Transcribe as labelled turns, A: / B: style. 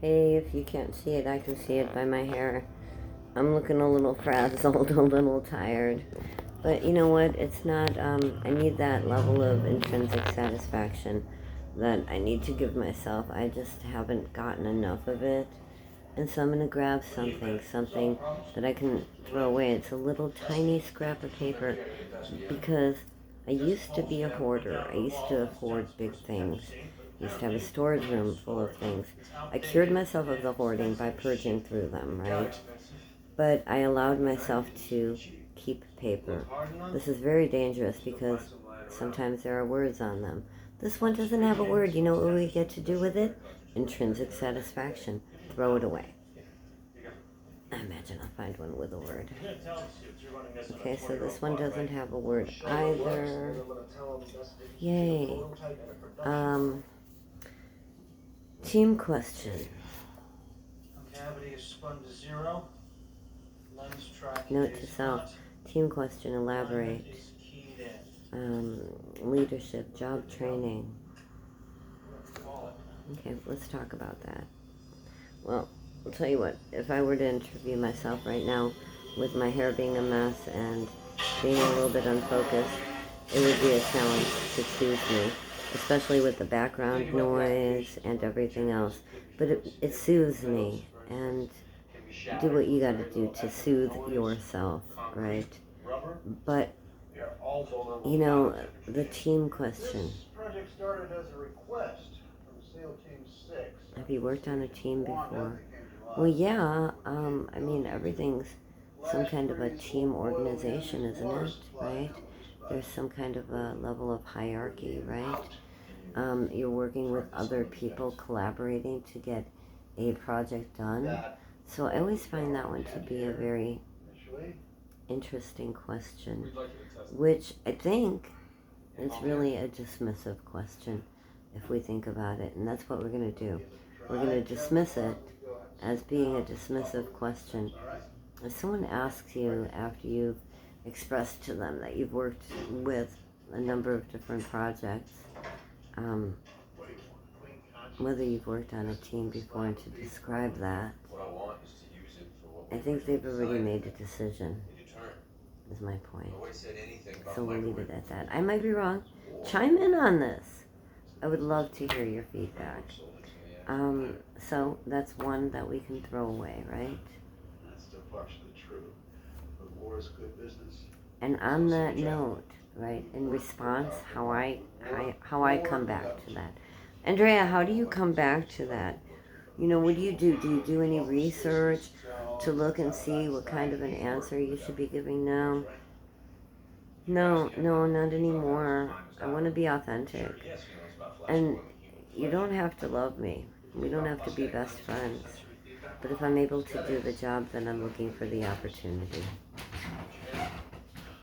A: Hey, if you can't see it, I can see it by my hair. I'm looking a little frazzled, a little tired. But you know what? It's not, I need that level of intrinsic satisfaction that I need to give myself. I just haven't gotten enough of it. And so I'm going to grab something that I can throw away. It's a little tiny scrap of paper because I used to be a hoarder. I used to hoard big things. I used to have a storage room full of things. I cured myself of the hoarding by purging through them, right? But I allowed myself to keep paper. This is very dangerous because sometimes there are words on them. This one doesn't have a word. You know what we get to do with it? Intrinsic satisfaction. Throw it away. I imagine I'll find one with a word. Okay, so this one doesn't have a word either. Yay. Team question. Note to self. Team question, elaborate. Leadership, job training. Okay, let's talk about that. Well, I'll tell you what, if I were to interview myself right now with my hair being a mess and being a little bit unfocused, it would be a challenge to choose me, especially with the background noise and everything else. But it soothes me, and do what you gotta do to soothe yourself, right? But, you know, the team question. Have you worked on a team before? Well, yeah, I mean, everything's some kind of a team organization, isn't it, right? There's some kind of a level of hierarchy, right? You're working with other people, collaborating to get a project done. So I always find that one to be a very interesting question, which I think is really a dismissive question if we think about it, and that's what we're going to do. We're going to dismiss it as being a dismissive question. If someone asks you after you've expressed to them that you've worked with a number of different projects, whether you've worked on a team before, and to describe that, I think they've already made a decision, is my point. So we'll leave it at that. I might be wrong. Chime in on this. I would love to hear your feedback. So that's one that we can throw away, right? That's still partially true. But war is good business. And on that note, right, in response, how I come back to that. Andrea, how do you come back to that? You know, what do you do? Do you do any research to look and see what kind of an answer you should be giving now? No, not anymore. I want to be authentic. And you don't have to love me. We don't have to be best friends. But if I'm able to do the job, then I'm looking for the opportunity.